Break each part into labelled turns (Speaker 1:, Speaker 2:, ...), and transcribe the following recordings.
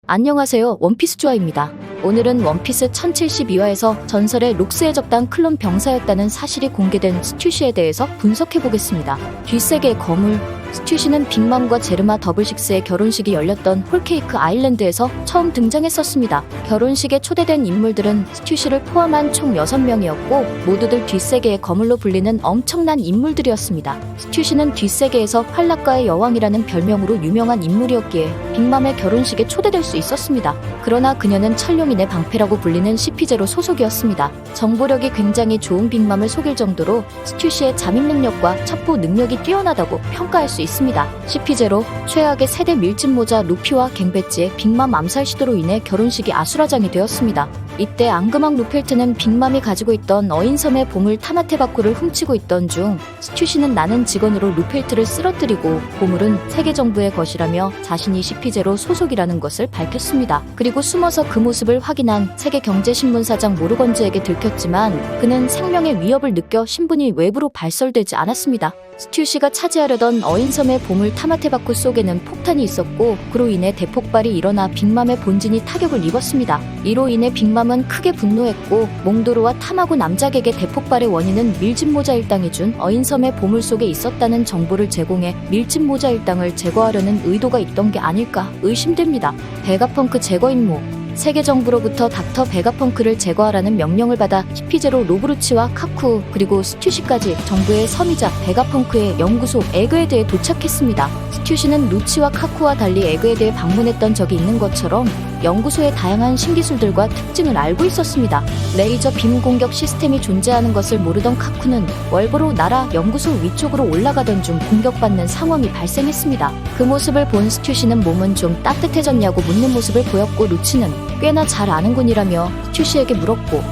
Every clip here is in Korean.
Speaker 1: 안녕하세요, 원피스 조아입니다. 오늘은 원피스 1072화에서 전설의 록스의 적당 클론 병사였다는 사실이 공개된 스튜시에 대해서 분석해보겠습니다. 뒷세계의 거물, 스튜시는 빅맘과 제르마 더블식스의 결혼식이 열렸던 홀케이크 아일랜드에서 처음 등장했었습니다. 결혼식에 초대된 인물들은 스튜시를 포함한 총 6명이었고 모두들 뒷세계의 거물로 불리는 엄청난 인물들이었습니다. 스튜시는 뒷세계에서 활락가의 여왕이라는 별명으로 유명한 인물이었기에 빅맘의 결혼식에 초대될 수 있었습니다. 그러나 그녀는 천룡인의 방패라고 불리는 CP0 소속이었습니다. 정보력이 굉장히 좋은 빅맘을 속일 정도로 스튜시의 잠입 능력과 첩보 능력이 뛰어나다고 평가할 수 있습니다. CP0, 최악의 세대 밀짚모자 루피와 갱배지의 빅맘 암살 시도로 인해 결혼식이 아수라장이 되었습니다. 이때 앙금왕 루펠트는 빅맘이 가지고 있던 어인섬의 보물 타마테바쿠를 훔치고 있던 중 스튜시는 나는 직원으로 루펠트를 쓰러뜨리고 보물은 세계 정부의 것이라며 자신이 CP0 소속이라는 것을 밝혔습니다. 그리고 숨어서 그 모습을 확인한 세계경제신문사장 모르건즈에게 들켰지만 그는 생명의 위협을 느껴 신분이 외부로 발설되지 않았습니다. 스튜시가 차지하려던 어인섬의 보물 타마테바쿠 속에는 폭탄이 있었고 그로 인해 대폭발이 일어나 빅맘의 본진이 타격을 입었습니다. 이로 인해 빅맘은 크게 분노했고 몽도르와 타마고 남작에게 대폭발의 원인은 밀짚모자 일당이 준 어인섬의 보물 속에 있었다는 정보를 제공해 밀짚모자 일당을 제거하려는 의도가 있던 게 아닐까 의심됩니다. 베가펑크 제거 임무, 세계 정부로부터 닥터 베가펑크를 제거하라는 명령을 받아 CP0 로브루치와 카쿠 그리고 스튜시까지 정부의 섬이자 베가펑크의 연구소 에그헤드에 도착했습니다. 스튜시는 루치와 카쿠와 달리 에그헤드에 방문했던 적이 있는 것처럼 연구소의 다양한 신기술들과 특징을 알고 있었습니다. 레이저 빔 공격 시스템이 존재하는 것을 모르던 카쿠는 월보로 나라 연구소 위쪽으로 올라가던 중 공격받는 상황이 발생했습니다. 그 모습을 본 스튜시는 몸은 좀 따뜻해졌냐고 묻는 모습을 보였고 루치는 꽤나 잘 아는군이라며 스튜시에게 물었고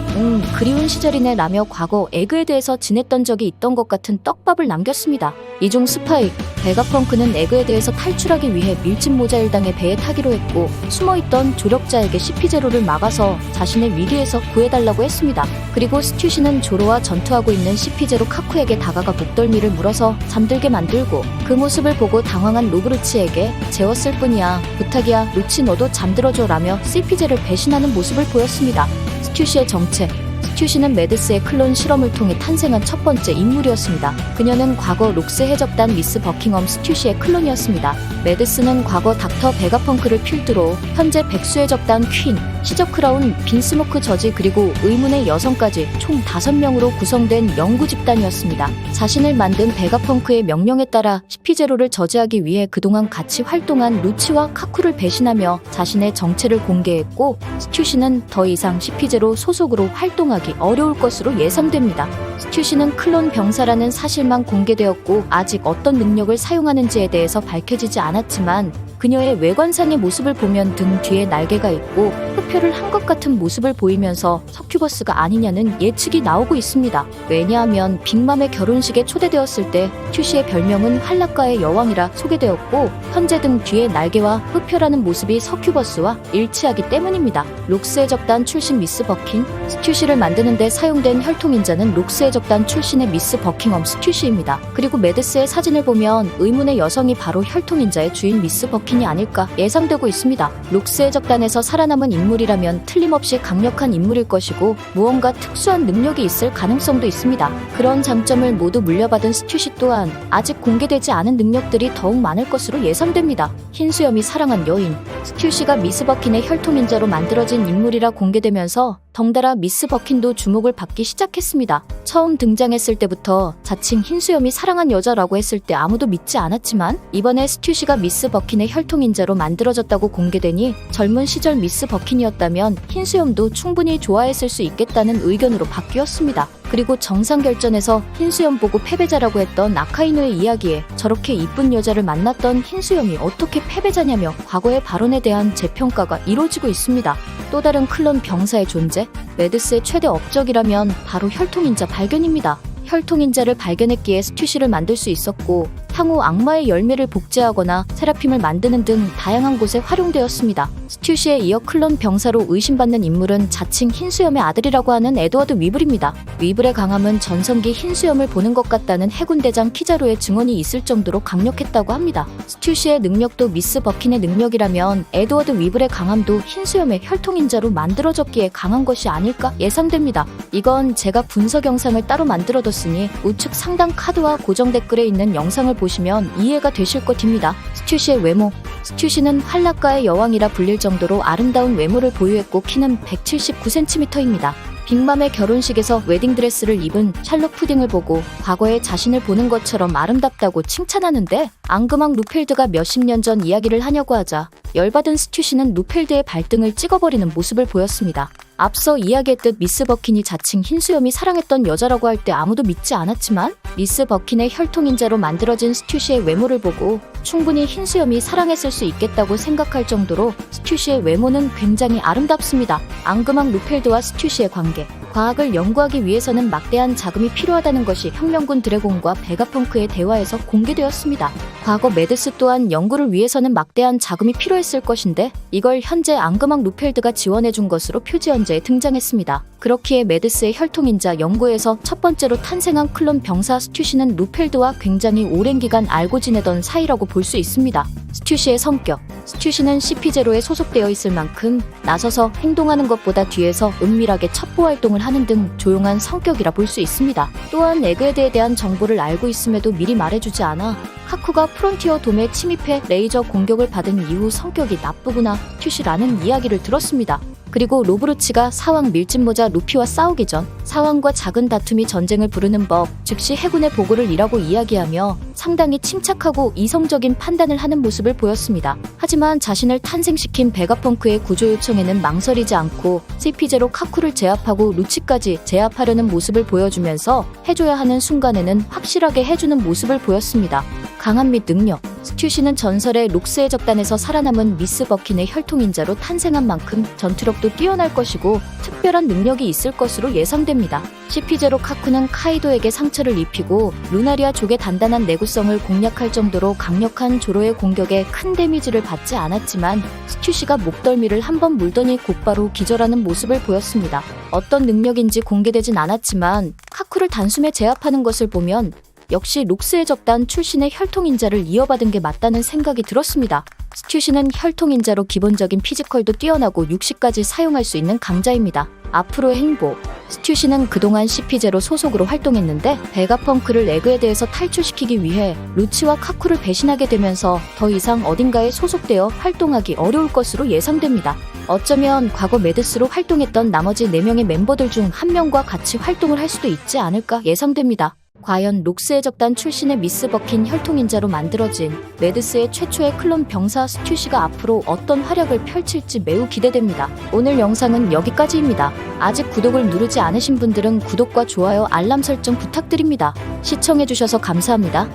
Speaker 1: 그리운 시절이네 라며 과거 에그헤드에서 지냈던 적이 있던 것 같은 떡밥을 남겼습니다. 이중 스파이, 베가펑크는 에그헤드에서 탈출하기 위해 밀짚모자 일당의 배에 타기로 했고 숨어있던 조력자에게 CP0를 막아서 자신의 위기에서 구해달라고 했습니다. 그리고 스튜시는 조로와 전투하고 있는 CP0 카쿠에게 다가가 목덜미를 물어서 잠들게 만들고 그 모습을 보고 당황한 로브루치에게 재웠을 뿐이야, 부탁이야, 루치 너도 잠들어줘 라며 CP0를 배신하는 모습을 보였습니다. 스튜시의 정체, 스튜시는 메드스의 클론 실험을 통해 탄생한 첫 번째 인물이었습니다. 그녀는 과거 록스 해적단 미스 버킹엄 스튜시의 클론이었습니다. 메드스는 과거 닥터 베가펑크를 필두로 현재 백수해적단 퀸, 시저크라운, 빈스모크 저지 그리고 의문의 여성까지 총 5명으로 구성된 연구 집단이었습니다. 자신을 만든 베가펑크의 명령에 따라 CP0를 저지하기 위해 그동안 같이 활동한 루치와 카쿠를 배신하며 자신의 정체를 공개했고 스튜시는 더 이상 CP0 소속으로 활동하기 어려울 것으로 예상됩니다. 스튜시는 클론 병사라는 사실만 공개되었고 아직 어떤 능력을 사용하는지에 대해서 밝혀지지 않았지만 그녀의 외관상의 모습을 보면 등 뒤에 날개가 있고 흡혈을 한 것 같은 모습을 보이면서 서큐버스가 아니냐는 예측이 나오고 있습니다. 왜냐하면 빅맘의 결혼식에 초대되었을 때 스튜시의 별명은 활락가의 여왕이라 소개되었고 현재 등 뒤에 날개와 흡혈하는 모습이 서큐버스와 일치하기 때문입니다. 록스의 적단 출신 미스 버킨, 스튜시를 만드는 데 사용된 혈통인자는 록스의 적단 출신의 미스 버킹엄 스튜시입니다. 그리고 메드스의 사진을 보면 의문의 여성이 바로 혈통인자의 주인 미스 버킨이 아닐까 예상되고 있습니다. 록스의 적단에서 살아남은 인물이라면 틀림없이 강력한 인물일 것이고 무언가 특수한 능력이 있을 가능성도 있습니다. 그런 장점을 모두 물려받은 스튜시 또한 아직 공개되지 않은 능력들이 더욱 많을 것으로 예상됩니다. 흰수염이 사랑한 여인, 스튜시가 미스 버킨의 혈통인자로 만들어진 인물이라 공개되면서 덩달아 미스 버킨도 주목을 받기 시작했습니다. 처음 등장했을 때부터 자칭 흰수염이 사랑한 여자라고 했을 때 아무도 믿지 않았지만 이번에 스튜시가 미스 버킨의 혈통인자로 만들어졌다고 공개되니 젊은 시절 미스 버킨이었다면 흰수염도 충분히 좋아했을 수 있겠다는 의견으로 바뀌었습니다. 그리고 정상결전에서 흰수염 보고 패배자라고 했던 아카이노의 이야기에 저렇게 이쁜 여자를 만났던 흰수염이 어떻게 패배자냐며 과거의 발언에 대한 재평가가 이루어지고 있습니다. 또 다른 클론 병사의 존재, 메드스의 최대 업적이라면 바로 혈통인자 발견입니다. 혈통인자를 발견했기에 스튜시를 만들 수 있었고 향후 악마의 열매를 복제하거나 세라핌을 만드는 등 다양한 곳에 활용되었습니다. 스튜시에 이어 클론 병사로 의심받는 인물은 자칭 흰수염의 아들이라고 하는 에드워드 위블입니다. 위블의 강함은 전성기 흰수염을 보는 것 같다는 해군 대장 키자로의 증언이 있을 정도로 강력했다고 합니다. 스튜시의 능력도 미스 버킨의 능력이라면 에드워드 위블의 강함도 흰수염의 혈통인자로 만들어졌기에 강한 것이 아닐까 예상됩니다. 이건 제가 분석 영상을 따로 만들어뒀으니 우측 상단 카드와 고정 댓글에 있는 영상을 보시면 이해가 되실 것입니다. 스튜시의 외모. 스튜시는 활락가의 여왕이라 불릴 정도로 아름다운 외모를 보유했고 키는 179cm입니다. 빅맘의 결혼식에서 웨딩드레스를 입은 샬롯 푸딩을 보고 과거의 자신을 보는 것처럼 아름답다고 칭찬하는데 앙금왕 루펠드가 몇십 년 전 이야기를 하냐고 하자 열받은 스튜시는 루펠드의 발등을 찍어버리는 모습을 보였습니다. 앞서 이야기했듯 미스 버킨이 자칭 흰수염이 사랑했던 여자라고 할 때 아무도 믿지 않았지만 미스 버킨의 혈통인자로 만들어진 스튜시의 외모를 보고 충분히 흰수염이 사랑했을 수 있겠다고 생각할 정도로 스튜시의 외모는 굉장히 아름답습니다. 앙금왕 루펠드와 스튜시의 관계. 과학을 연구하기 위해서는 막대한 자금이 필요하다는 것이 혁명군 드래곤과 베가펑크의 대화에서 공개되었습니다. 과거 메드스 또한 연구를 위해서는 막대한 자금이 필요했을 것인데 이걸 현재 앙금왕 루펠드가 지원해준 것으로 표지 연재에 등장했습니다. 그렇기에 메드스의 혈통인자 연구에서 첫 번째로 탄생한 클론 병사 스튜시는 루펠드와 굉장히 오랜 기간 알고 지내던 사이라고 볼 수 있습니다. 스튜시의 성격. 스튜시는 CP0에 소속되어 있을 만큼 나서서 행동하는 것보다 뒤에서 은밀하게 첩보 활동을 하는 등 조용한 성격이라 볼 수 있습니다. 또한 에그헤드에 대한 정보를 알고 있음에도 미리 말해주지 않아 카쿠가 프론티어 돔에 침입해 레이저 공격을 받은 이후 성격이 나쁘구나 스튜시라는 이야기를 들었습니다. 그리고 로브루치가 사왕 밀짚모자 루피와 싸우기 전 사왕과 작은 다툼이 전쟁을 부르는 법, 즉시 해군의 보고를 이라고 이야기하며 상당히 침착하고 이성적인 판단을 하는 모습을 보였습니다. 하지만 자신을 탄생시킨 베가펑크의 구조 요청에는 망설이지 않고 CP0 카쿠를 제압하고 루치까지 제압하려는 모습을 보여주면서 해줘야 하는 순간에는 확실하게 해주는 모습을 보였습니다. 강함 및 능력. 스튜시는 전설의 록스의 적단에서 살아남은 미스 버킨의 혈통인자로 탄생한 만큼 전투력도 뛰어날 것이고 특별한 능력이 있을 것으로 예상됩니다. CP0 카쿠는 카이도에게 상처를 입히고 루나리아 족의 단단한 내구성을 공략할 정도로 강력한 조로의 공격에 큰 데미지를 받지 않았지만 스튜시가 목덜미를 한번 물더니 곧바로 기절하는 모습을 보였습니다. 어떤 능력인지 공개되진 않았지만 카쿠를 단숨에 제압하는 것을 보면 역시 록스의 적단 출신의 혈통인자를 이어받은 게 맞다는 생각이 들었습니다. 스튜시는 혈통인자로 기본적인 피지컬도 뛰어나고 육식까지 사용할 수 있는 강자입니다. 앞으로의 행보. 스튜시는 그동안 CP0 소속으로 활동했는데 베가펑크를 에그헤드에서 탈출시키기 위해 루치와 카쿠를 배신하게 되면서 더 이상 어딘가에 소속되어 활동하기 어려울 것으로 예상됩니다. 어쩌면 과거 메드스로 활동했던 나머지 4명의 멤버들 중 1명과 같이 활동을 할 수도 있지 않을까 예상됩니다. 과연 록스의 적단 출신의 미스 버킨 혈통인자로 만들어진 메드스의 최초의 클론 병사 스튜시가 앞으로 어떤 활약을 펼칠지 매우 기대됩니다. 오늘 영상은 여기까지입니다. 아직 구독을 누르지 않으신 분들은 구독과 좋아요, 알람 설정 부탁드립니다. 시청해주셔서 감사합니다.